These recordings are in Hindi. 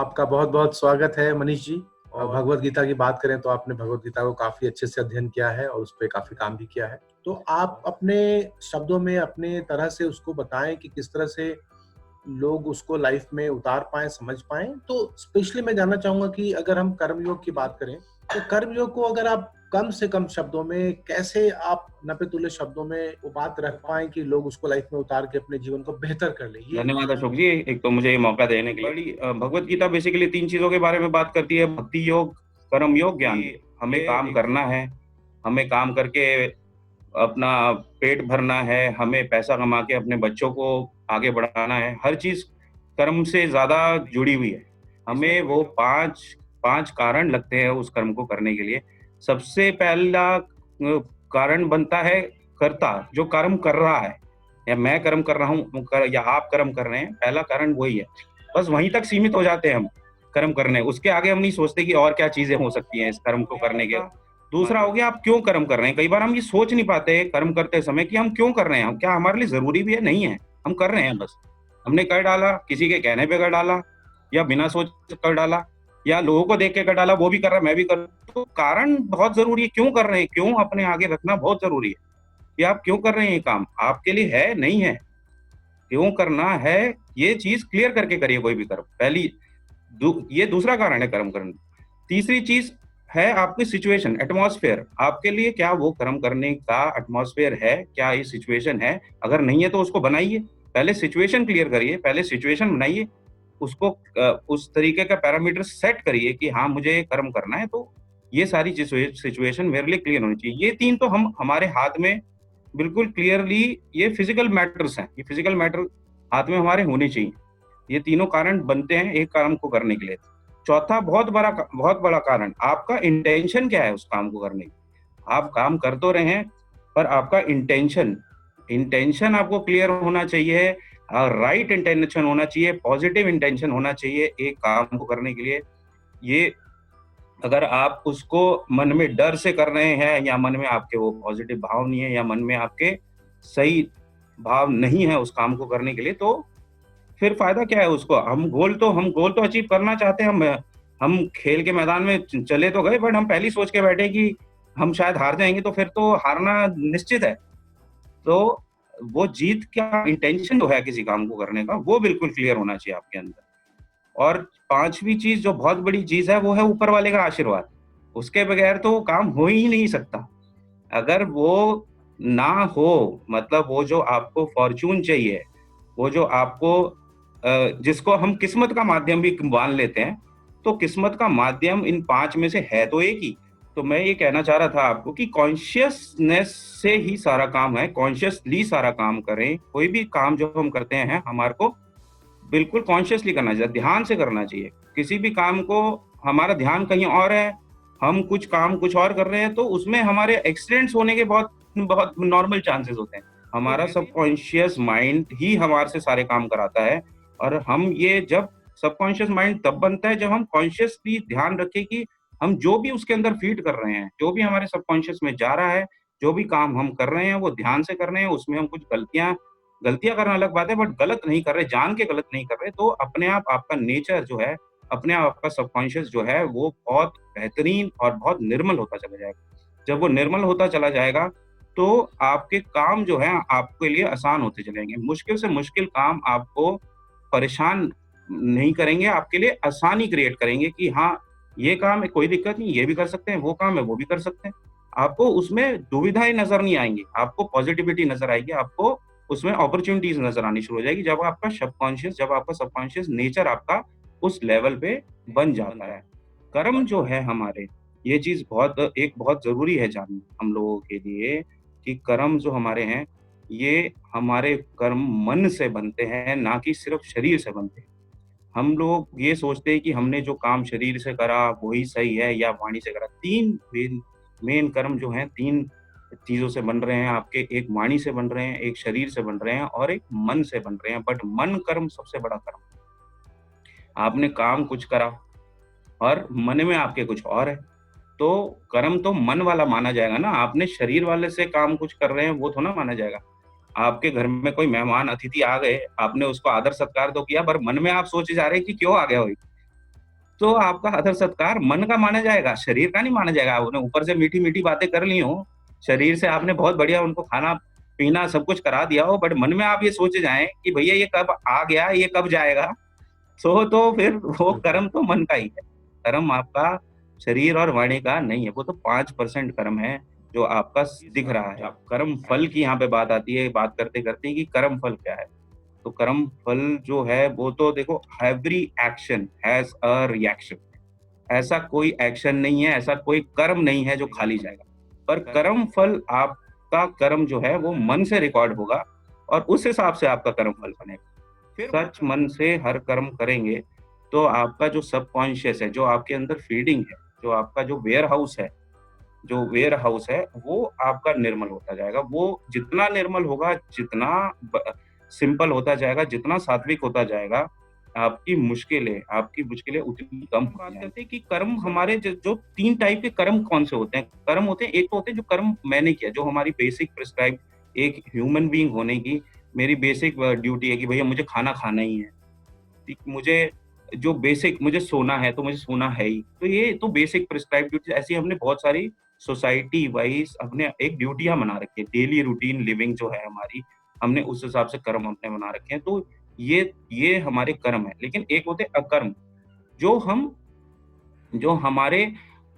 आपका बहुत बहुत स्वागत है मनीष जी। और भगवत गीता की बात करें तो आपने भगवत गीता को काफी अच्छे से अध्ययन किया है और उस पर काफी काम भी किया है। तो आप अपने शब्दों में अपने तरह से उसको बताएं कि किस तरह से लोग उसको लाइफ में उतार पाएं, समझ पाएं। तो स्पेशली मैं जानना चाहूंगा कि अगर हम कर्मयोग की बात करें तो कर्मयोग को अगर आप कम से कम शब्दों में कैसे आप नपे तुले शब्दों में वो बात रख पाएं कि लोग उसको लाइफ में उतार के अपने जीवन को बेहतर कर ले। ये धन्यवाद अशोक जी, एक तो मुझे ये मौका देने के लिए। भगवत गीता बेसिकली 3 चीजों के बारे में बात करती है: भक्ति योग, कर्म योग, ज्ञान। हमें काम करना है, हमें काम करके अपना पेट भरना है, हमें पैसा कमा के अपने बच्चों को आगे बढ़ाना है। हर चीज कर्म से ज्यादा जुड़ी हुई है। हमें वो पांच कारण लगते हैं उस कर्म को करने के लिए। सबसे पहला कारण बनता है कर्ता, जो कर्म कर रहा है, या मैं कर्म कर रहा हूँ या आप कर्म कर रहे हैं। पहला कारण वही है। बस वहीं तक सीमित हो जाते हैं हम कर्म करने, उसके आगे हम नहीं सोचते कि और क्या चीजें हो सकती हैं इस कर्म को करने के। दूसरा हो गया, आप क्यों कर्म कर रहे हैं। कई बार हम ये सोच नहीं पाते कर्म करते समय कि हम क्यों कर रहे हैं, क्या हमारे लिए जरूरी भी है, नहीं है, हम कर रहे हैं। बस हमने कर डाला, किसी के कहने पे कर डाला, या बिना सोच कर डाला, या लोगों को देख के कर डाला, वो भी कर रहा है मैं भी कर। तो कारण बहुत जरूरी है, क्यों कर रहे हैं, क्यों अपने आगे रखना बहुत जरूरी है कि आप क्यों कर रहे हैं। ये काम आपके लिए है, नहीं है, क्यों करना है, ये चीज क्लियर करके करिए कोई भी कर्म। ये दूसरा कारण है कर्म करने। तीसरी चीज है आपकी सिचुएशन, एटमॉस्फेयर। आपके लिए क्या वो कर्म करने का एटमॉस्फेयर है, क्या ये सिचुएशन है। अगर नहीं है तो उसको बनाइए, पहले सिचुएशन क्लियर करिए, पहले सिचुएशन बनाइए, उसको उस तरीके का पैरामीटर सेट करिए कि हाँ मुझे कर्म करना है, तो ये सारी सिचुएशन मेरे लिए क्लियर होनी चाहिए। ये 3 तो हम हमारे हाथ में बिल्कुल क्लियरली, ये फिजिकल मैटर्स हैं, ये फिजिकल मैटर हाथ में हमारे होने चाहिए। ये तीनों कारण बनते हैं एक काम को करने के लिए। चौथा बहुत बड़ा कारण, आपका इंटेंशन क्या है उस काम को करने की। आप काम कर तो रहे हैं, पर आपका इंटेंशन आपको क्लियर होना चाहिए, राइट इंटेंशन होना चाहिए, पॉजिटिव इंटेंशन होना चाहिए एक काम को करने के लिए। ये अगर आप उसको मन में डर से कर रहे हैं, या मन में आपके वो पॉजिटिव भाव नहीं है, या मन में आपके सही भाव नहीं है उस काम को करने के लिए, तो फिर फायदा क्या है उसको। हम गोल तो अचीव करना चाहते हैं। हम खेल के मैदान में चले तो गए, बट हम पहली सोच के बैठे कि हम शायद हार जाएंगे, तो फिर तो हारना निश्चित है। तो वो जीत का इंटेंशन जो है किसी काम को करने का, वो बिल्कुल क्लियर होना चाहिए आपके अंदर। और पांचवी चीज जो बहुत बड़ी चीज है, वो है ऊपर वाले का आशीर्वाद। उसके बगैर तो वो काम हो ही नहीं सकता। अगर वो ना हो, मतलब वो जो आपको फॉर्चून चाहिए, वो जो आपको जिसको हम किस्मत का माध्यम भी मान लेते हैं, तो किस्मत का माध्यम इन 5 में से है तो एक ही। तो मैं ये कहना चाह रहा था आपको कि कॉन्शियसनेस से ही सारा काम है, कॉन्शियसली सारा काम करें। कोई भी काम जो हम करते हैं हमारे को बिल्कुल कॉन्शियसली करना चाहिए, ध्यान से करना चाहिए। किसी भी काम को हमारा ध्यान कहीं और है, हम कुछ काम कुछ और कर रहे हैं, तो उसमें हमारे एक्सीडेंट्स होने के बहुत बहुत नॉर्मल चांसेस होते हैं। हमारा सबकॉन्शियस माइंड ही हमारे से सारे काम कराता है। और हम ये जब सबकॉन्शियस माइंड तब बनता है जब हम कॉन्शियसली ध्यान रखें कि हम जो भी उसके अंदर फीड कर रहे हैं, जो भी हमारे सबकॉन्शियस में जा रहा है, जो भी काम हम कर रहे हैं वो ध्यान से कर रहे हैं। उसमें हम कुछ गलतियां करना अलग बात है, बट गलत नहीं कर रहे, जान के गलत नहीं कर रहे, तो अपने आप आपका नेचर जो है, अपने आप आपका सबकॉन्शियस जो है, वो बहुत बेहतरीन और बहुत निर्मल होता चला जाएगा। जब वो निर्मल होता चला जाएगा, तो आपके काम जो है आपके लिए आसान होते चलेंगे। मुश्किल से मुश्किल काम आपको परेशान नहीं करेंगे, आपके लिए आसानी क्रिएट करेंगे कि हाँ ये काम है, कोई दिक्कत नहीं, ये भी कर सकते हैं, वो काम है वो भी कर सकते हैं। आपको उसमें दुविधाएं नजर नहीं आएंगी, आपको पॉजिटिविटी नजर आएगी, आपको उसमें अपॉर्चुनिटीज नजर आनी शुरू हो जाएगी, जब आपका सबकॉन्शियस नेचर आपका उस लेवल पे बन जाता है। कर्म जो है हमारे, ये चीज बहुत जरूरी है जानना हम लोगों के लिए कि कर्म जो हमारे हैं, ये हमारे कर्म मन से बनते हैं, ना कि सिर्फ शरीर से बनते हैं। हम लोग ये सोचते हैं कि हमने जो काम शरीर से करा वही सही है, या वाणी से करा। 3 मेन कर्म जो हैं 3 चीजों से बन रहे हैं आपके। एक वाणी से बन रहे हैं, एक शरीर से बन रहे हैं, और एक मन से बन रहे हैं। बट मन कर्म सबसे बड़ा कर्म। आपने काम कुछ करा और मन में आपके कुछ और है, तो कर्म तो मन वाला माना जाएगा ना। आपने शरीर वाले से काम कुछ कर रहे हैं वो थोड़ा माना जाएगा। आपके घर में कोई मेहमान अतिथि आ गए, आपने उसको आदर सत्कार तो किया, पर मन में आप सोचे जा रहे हैं कि क्यों आ गया वही, तो आपका आदर सत्कार मन का माना जाएगा, शरीर का नहीं माना जाएगा। आपने ऊपर से मीठी मीठी बातें कर ली हो, शरीर से आपने बहुत बढ़िया उनको खाना पीना सब कुछ करा दिया हो, बट मन में आप ये सोचे जाएं कि भैया ये कब आ गया, ये कब जाएगा, तो फिर वो कर्म तो मन का ही है। कर्म आपका शरीर और वाणी का नहीं है, वो तो 5% कर्म है जो आपका दिख रहा है। कर्म फल की यहाँ पे बात आती है, बात करते करते कि कर्म फल क्या है। तो कर्म फल जो है वो तो देखो, every action has a reaction. ऐसा कोई एक्शन नहीं है, ऐसा कोई कर्म नहीं है जो खाली जाएगा, पर कर्म फल आपका कर्म जो है वो मन से रिकॉर्ड होगा और उस हिसाब से आपका कर्म फल बनेगा। फिर सच मन से हर कर्म करेंगे तो आपका जो सबकॉन्शियस है, जो आपके अंदर फीडिंग है, जो आपका जो वेयर हाउस है वो आपका निर्मल होता जाएगा। वो जितना निर्मल होगा, जितना सिंपल होता जाएगा, जितना सात्विक होता जाएगा, आपकी मुश्किलें उतनी कम बात करते हैं कि कर्म हमारे जो 3 टाइप के कर्म कौन से होते हैं। कर्म होते हैं, एक तो होते हैं जो कर्म मैंने किया, जो हमारी बेसिक प्रिस्क्राइब एक ह्यूमन बीइंग होने की मेरी बेसिक ड्यूटी है कि भैया मुझे खाना खाना ही है। ठीक, मुझे सोना है तो मुझे सोना है ही। तो ये तो बेसिक प्रिस्क्राइब ड्यूटी, ऐसी हमने बहुत सारी सोसाइटी वाइज हमने एक ड्यूटियां बना रखी है। डेली रूटीन लिविंग जो है हमारी, हमने उस हिसाब से कर्म अपने बना रखे हैं। तो ये हमारे कर्म है। लेकिन एक होते हैं अकर्म, जो हम जो हमारे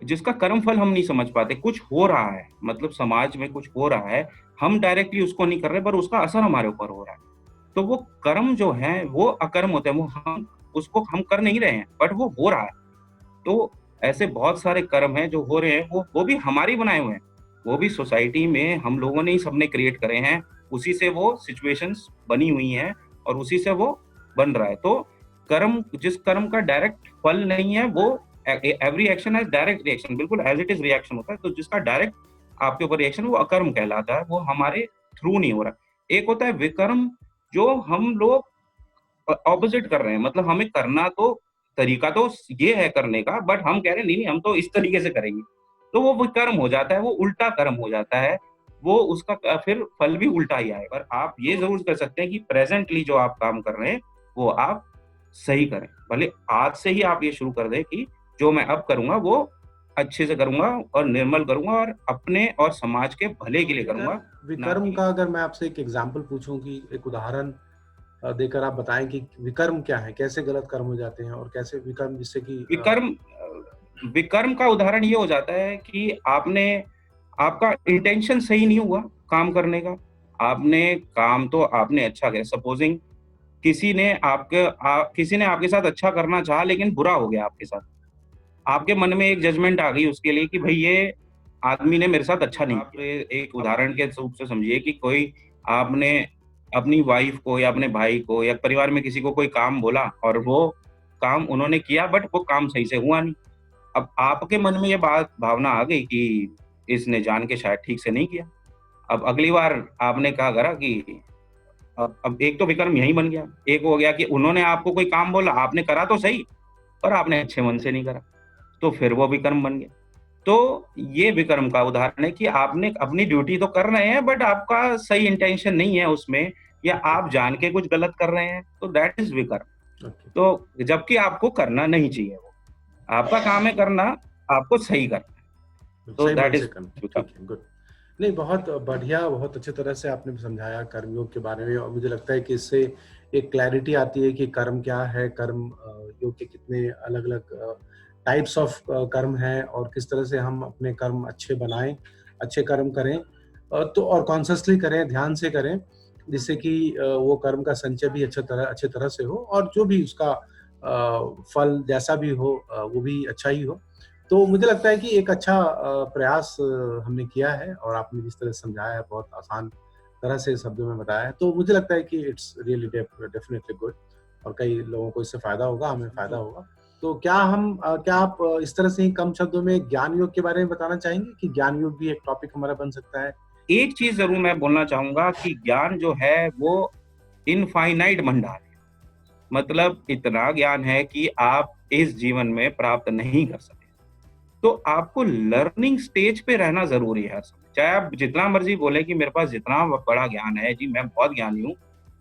जिसका कर्म फल हम नहीं समझ पाते। कुछ हो रहा है, मतलब समाज में कुछ हो रहा है, हम डायरेक्टली उसको नहीं कर रहे, पर उसका असर हमारे ऊपर हो रहा है। तो वो कर्म जो है वो अकर्म होते हैं, वो हम कर नहीं रहे हैं, बट वो हो रहा है। तो ऐसे बहुत सारे कर्म हैं जो हो रहे हैं, वो भी हमारी बनाए हुए हैं, वो भी सोसाइटी में हम लोगों ने ही सबने क्रिएट करे हैं। उसी से वो सिचुएशंस बनी हुई हैं और उसी से वो बन रहा है। तो जिस कर्म का डायरेक्ट फल नहीं है, वो every action has direct reaction, बिल्कुल एज इट इज रिएक्शन होता है। तो जिसका डायरेक्ट आपके ऊपर रिएक्शन, वो अकर्म कहलाता है, वो हमारे थ्रू नहीं हो रहा। एक होता है विकर्म, जो हम लोग ऑपोजिट कर रहे हैं, मतलब हमें करना तो तरीका तो ये है करने का, बट हम कह रहे हैं नहीं नहीं हम तो इस तरीके से करेंगे। तो वो विकर्म हो जाता है, वो उल्टा कर्म हो जाता है, वो उसका फिर फल भी उल्टा ही आएगा। पर आप ये जरूर कर सकते हैं कि प्रेजेंटली जो आप काम कर रहे हैं वो आप सही करें। भले आज से ही आप ये शुरू कर दें कि जो मैं अब करूंगा वो अच्छे से करूंगा और निर्मल करूंगा और अपने और समाज के भले के लिए करूंगा। विकर्म का अगर मैं आपसे एक एग्जाम्पल पूछूं, कि एक उदाहरण देकर आप बताएं कि विकर्म क्या है, कैसे गलत कर्म हो जाते हैं और कैसे विकर्म, जिससे कि विकर्म का उदाहरण ये हो जाता है कि आपका इंटेंशन सही नहीं हुआ काम करने का। आपने अच्छा किया, सपोजिंग किसी ने आपके साथ अच्छा करना चाहा लेकिन बुरा हो गया आपके साथ। आपके मन में एक जजमेंट आ गई उसके लिए कि भाई ये आदमी ने मेरे साथ अच्छा नहीं किया। एक उदाहरण के रूप से समझिए कि कोई आपने अपनी वाइफ को या अपने भाई को या परिवार में किसी को कोई काम बोला और वो काम उन्होंने किया, बट वो काम सही से हुआ नहीं। अब आपके मन में ये भावना आ गई कि इसने जान के शायद ठीक से नहीं किया। अब अगली बार आपने कहा करा कि अब एक तो विकर्म यही बन गया। एक हो गया कि उन्होंने आपको कोई काम बोला, आपने करा तो सही, पर आपने अच्छे मन से नहीं करा, तो फिर वो विकर्म बन गया। तो ये विकर्म का उदाहरण है कि आपने अपनी ड्यूटी तो कर रहे हैं, बट आपका सही इंटेंशन नहीं है उसमें, या आप जान के कुछ गलत कर रहे हैं, तो दैट इज विकर्म। तो जबकि आपको करना नहीं चाहिए, वो आपका काम है करना, आपको सही करना है। तो दैट इज गुड। नहीं, बहुत बढ़िया, बहुत अच्छी तरह से आपने समझाया कर्मयोग के बारे में, और मुझे लगता है कि इससे एक क्लैरिटी आती है कि कर्म क्या है, कर्म योग के कितने अलग अलग टाइप्स ऑफ कर्म है, और किस तरह से हम अपने कर्म अच्छे बनाएं, अच्छे कर्म करें, तो और कॉन्शियसली करें, ध्यान से करें, जिससे कि वो कर्म का संचय भी अच्छे तरह से हो, और जो भी उसका फल जैसा भी हो वो भी अच्छा ही हो। तो मुझे लगता है कि एक अच्छा प्रयास हमने किया है, और आपने जिस तरह से समझाया है, बहुत आसान तरह से शब्दों में बताया है, तो मुझे लगता है कि इट्स रियली डेफिनेटली गुड, और कई लोगों को इससे फायदा होगा, हमें फायदा होगा। तो क्या आप इस तरह से ही कम शब्दों में ज्ञान योग के बारे में बताना चाहेंगे कि ज्ञान योग भी एक टॉपिक हमारा बन सकता है? एक चीज जरूर मैं बोलना चाहूंगा कि ज्ञान जो है वो इनफाइनाइट भंडार है। मतलब इतना ज्ञान है कि आप इस जीवन में प्राप्त नहीं कर सकते। तो आपको लर्निंग स्टेज पे रहना जरूरी है हर समय। चाहे आप जितना मर्जी बोले कि मेरे पास जितना बड़ा ज्ञान है जी, मैं बहुत ज्ञानी हूँ,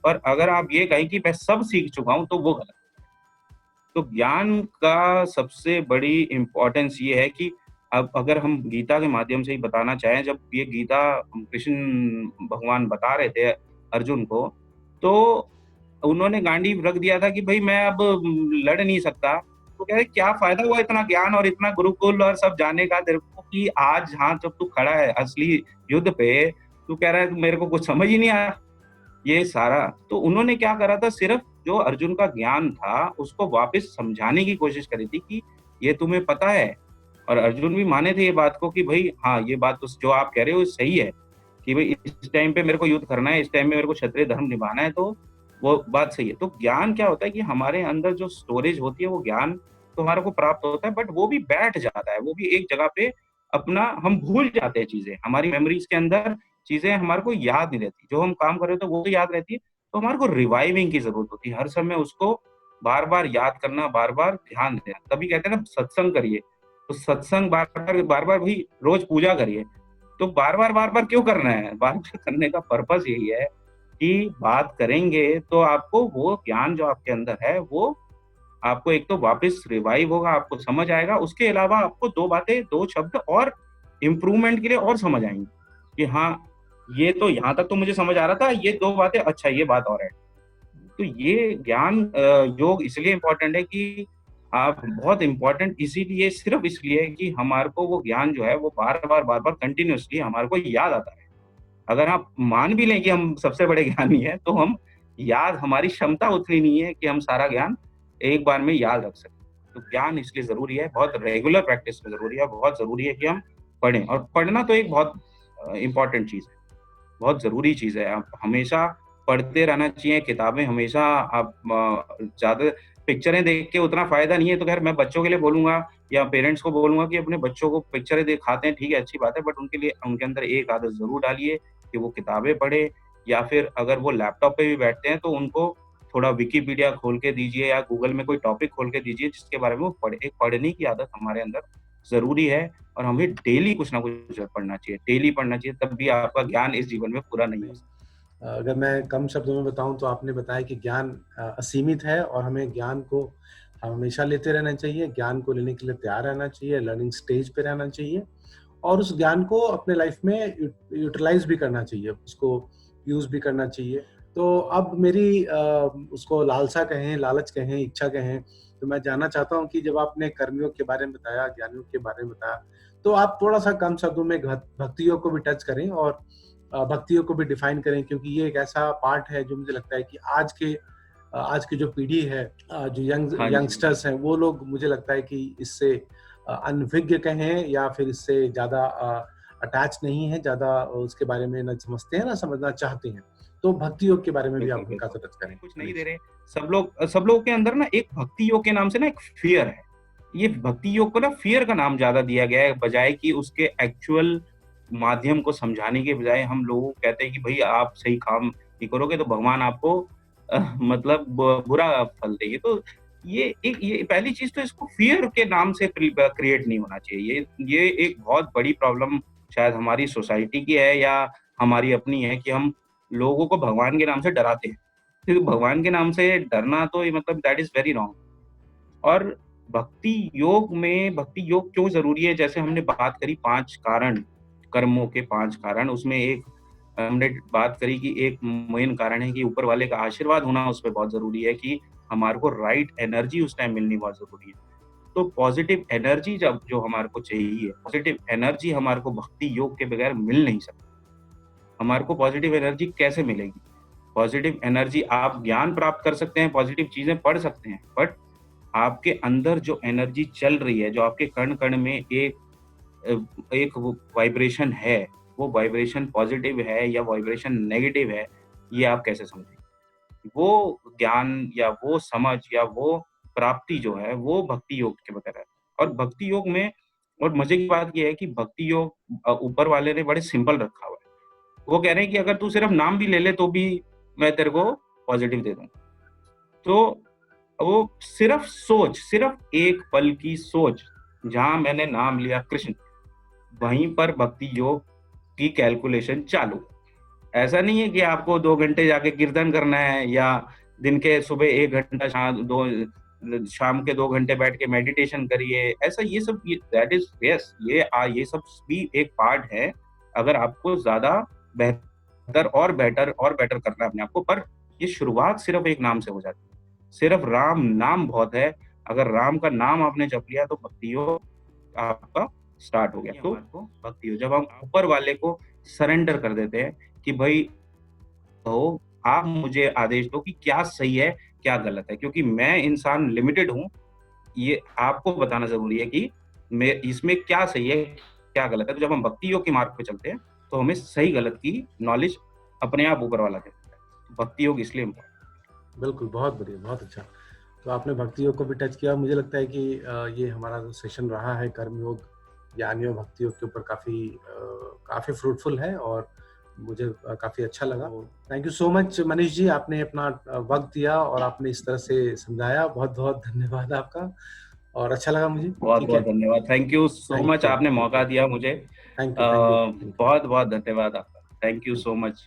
पर अगर आप ये कहें कि मैं सब सीख चुका हूं, तो वो गलत है। तो ज्ञान का सबसे बड़ी इम्पोर्टेंस ये है कि अब अगर हम गीता के माध्यम से ही बताना चाहें, जब ये गीता कृष्ण भगवान बता रहे थे अर्जुन को, तो उन्होंने गांडी रख दिया था कि भाई मैं अब लड़ नहीं सकता। तो कह रहे क्या फायदा हुआ इतना ज्ञान और इतना गुरुकुल और सब जाने का तेरे को, कि आज जहाँ जब तू खड़ा है असली युद्ध पे, तू कह रहा है मेरे को कुछ समझ ही नहीं आया ये सारा। तो उन्होंने क्या करा था, सिर्फ जो अर्जुन का ज्ञान था उसको वापस समझाने की कोशिश करी थी कि ये तुम्हें पता है। और अर्जुन भी माने थे ये बात को कि भाई हाँ, ये बात तो जो आप कह रहे हो सही है कि भाई इस टाइम पे मेरे को युद्ध करना है, इस टाइम में मेरे को क्षत्रिय धर्म निभाना है, तो वो बात सही है। तो ज्ञान क्या होता है कि हमारे अंदर जो स्टोरेज होती है वो ज्ञान तो हमारे को प्राप्त होता है, बट वो भी बैठ जाता है, वो भी एक जगह पे अपना, हम भूल जाते हैं चीजें, हमारी मेमोरीज के अंदर चीजें हमारे को याद नहीं रहती। जो हम काम कर रहे होते हैं वो तो याद रहती है, तो हमारे को रिवाइविंग की जरूरत होती है, हर समय उसको बार बार याद करना, बार बार ध्यान देना। तभी कहते हैं ना सत्संग करिए, तो सत्संग बार बार भी रोज पूजा करिए। तो बार बार क्यों करना है, बार बार करने का पर्पस यही है कि बात करेंगे तो आपको वो ज्ञान जो आपके अंदर है वो आपको एक तो वापस रिवाइव होगा, आपको समझ आएगा। उसके अलावा आपको दो बातें, दो शब्द और इम्प्रूवमेंट के लिए और समझ आएंगे कि हाँ, ये तो यहाँ तक तो मुझे समझ आ रहा था, ये दो बातें, अच्छा ये बात और है। तो ये ज्ञान योग इसलिए इम्पोर्टेंट है कि आप बहुत इम्पोर्टेंट इसीलिए, सिर्फ इसलिए कि हमारे को वो ज्ञान जो है वो बार बार कंटिन्यूअसली हमारे को याद आता है। अगर आप मान भी लें कि हम सबसे बड़े ज्ञानी हैं, तो हम याद, हमारी क्षमता उतनी नहीं है कि हम सारा ज्ञान एक बार में याद रख सकें। तो ज्ञान इसलिए जरूरी है, बहुत रेगुलर प्रैक्टिस में जरूरी है, बहुत जरूरी है कि हम पढ़ें। और पढ़ना तो एक बहुत इम्पोर्टेंट चीज है, बहुत जरूरी चीज है। आप हमेशा पढ़ते रहना चाहिए किताबें, हमेशा आप ज्यादा पिक्चरें देख के उतना फायदा नहीं है। तो खैर मैं बच्चों के लिए बोलूंगा या पेरेंट्स को बोलूंगा कि अपने बच्चों को पिक्चरें दिखाते हैं, ठीक है, अच्छी बात है, बट उनके लिए उनके अंदर एक आदत जरूर डालिए कि वो किताबें पढ़े, या फिर अगर वो लैपटॉप पे भी बैठते हैं तो उनको थोड़ा विकिपीडिया खोल के दीजिए या गूगल में कोई टॉपिक खोल के दीजिए जिसके बारे में वो पढ़े। एक पढ़ने की आदत हमारे अंदर जरूरी है, और हमें डेली कुछ ना कुछ पढ़ना चाहिए, डेली पढ़ना चाहिए, तब भी आपका ज्ञान इस जीवन में पूरा नहीं हो सकता। अगर मैं कम शब्दों में बताऊं तो आपने बताया कि ज्ञान असीमित है और हमें ज्ञान को हमेशा लेते रहना चाहिए, ज्ञान को लेने के लिए तैयार रहना चाहिए, लर्निंग स्टेज पे रहना चाहिए और उस ज्ञान को अपने लाइफ में यूटिलाइज भी करना चाहिए, उसको यूज भी करना चाहिए। तो अब मेरी उसको लालसा कहें, लालच कहें, इच्छा कहें, तो मैं जानना चाहता हूँ कि जब आपने कर्मयोग के बारे में बताया, ज्ञानयोग के बारे में बताया, तो आप थोड़ा सा कम शब्दों में भक्ति योग को भी टच करें और भक्ति योग को भी डिफाइन करें, क्योंकि ये एक ऐसा पार्ट है जो मुझे लगता है कि आज की जो पीढ़ी है, जो यंगस्टर्स हैं, वो लोग, मुझे लगता है कि इससे अनभिज्ञ कहें या फिर इससे ज्यादा अटैच नहीं है, ज्यादा उसके बारे में न समझते हैं, ना समझना चाहते हैं। तो भक्ति योग के बारे में भी आप उनका टच करें। कुछ नहीं दे रहे सब लोग के अंदर ना, एक भक्ति योग के नाम से ना एक फियर है। ये भक्ति योग को ना फियर का नाम ज्यादा दिया गया है, बजाय कि उसके एक्चुअल माध्यम को समझाने के बजाय हम लोग कहते हैं कि भाई आप सही काम नहीं करोगे तो भगवान आपको मतलब बुरा फल देंगे। तो ये पहली चीज, तो इसको फियर के नाम से क्रिएट नहीं होना चाहिए। ये एक बहुत बड़ी प्रॉब्लम शायद हमारी सोसाइटी की है या हमारी अपनी है कि हम लोगों को भगवान के नाम से डराते हैं। क्योंकि भगवान के नाम से डरना तो मतलब दैट इज वेरी रॉन्ग। और भक्ति योग क्यों जरूरी है, जैसे हमने बात करी 5 कारण, कर्मों के 5 कारण, उसमें एक हमने बात करी कि एक मेन कारण है कि ऊपर वाले का आशीर्वाद होना उस पर बहुत जरूरी है, कि हमारे को राइट एनर्जी उस टाइम मिलनी बहुत जरूरी है। तो पॉजिटिव एनर्जी जब जो हमारे को चाहिए, पॉजिटिव एनर्जी हमारे को भक्ति योग के बगैर मिल नहीं सकती। हमारे को पॉजिटिव एनर्जी कैसे मिलेगी? पॉजिटिव एनर्जी, आप ज्ञान प्राप्त कर सकते हैं, पॉजिटिव चीजें पढ़ सकते हैं, बट आपके अंदर जो एनर्जी चल रही है, जो आपके कण कण में एक वाइब्रेशन है, वो वाइब्रेशन पॉजिटिव है या वाइब्रेशन नेगेटिव है, ये आप कैसे समझेंगे? वो ज्ञान या वो समझ या वो प्राप्ति जो है वो भक्ति योग के बगैर है। और भक्ति योग में, और मजे की बात ये है कि भक्ति योग ऊपर वाले ने बड़े सिंपल रखा हुआ है। वो कह रहे हैं कि अगर तू सिर्फ नाम भी ले ले तो भी मैं तेरे को पॉजिटिव दे दूंगा। तो वो सिर्फ एक पल की सोच, जहां मैंने नाम लिया कृष्ण, वहीं पर भक्ति योग की कैलकुलेशन चालू। ऐसा नहीं है कि आपको 2 घंटे जाके कीर्तन करना है या दिन के सुबह 1 घंटा शाम के 2 घंटे बैठ के मेडिटेशन करिए, ऐसा ये सब दैट इज यस, ये सब भी एक पार्ट है। अगर आपको ज्यादा बेहतर और बेटर करना है अपने आप को, पर ये शुरुआत सिर्फ एक नाम से हो जाती है। सिर्फ राम नाम बहुत है, अगर राम का नाम आपने जप लिया तो भक्ति योग आपका स्टार्ट हो गया। तो भक्ति योग जब हम ऊपर वाले को सरेंडर कर देते हैं कि भाई तो आप मुझे आदेश दो कि क्या सही है क्या गलत है, क्योंकि मैं इंसान लिमिटेड हूँ, ये आपको बताना जरूरी है कि मैं इसमें क्या सही है क्या गलत है। तो जब हम भक्ति योग के मार्ग पे चलते हैं तो हमें सही गलत की नॉलेज अपने आप ऊपर वाला देता है। भक्ति योग इसलिए बिल्कुल, बहुत बढ़िया, बहुत अच्छा। तो आपने भक्ति योग को भी टच किया। मुझे लगता है कि ये हमारा जो सेशन रहा है कर्म योग, ज्ञान योग, भक्ति योग के ऊपर काफी फ्रूटफुल है और मुझे काफी अच्छा लगा। Thank you so much Manish ji, आपने अपना वक्त दिया और आपने इस तरह से समझाया। बहुत बहुत धन्यवाद आपका और अच्छा लगा मुझे। बहुत बहुत धन्यवाद। थैंक यू सो मच, आपने मौका दिया मुझे। Thank you. बहुत बहुत धन्यवाद आपका। Thank you so much.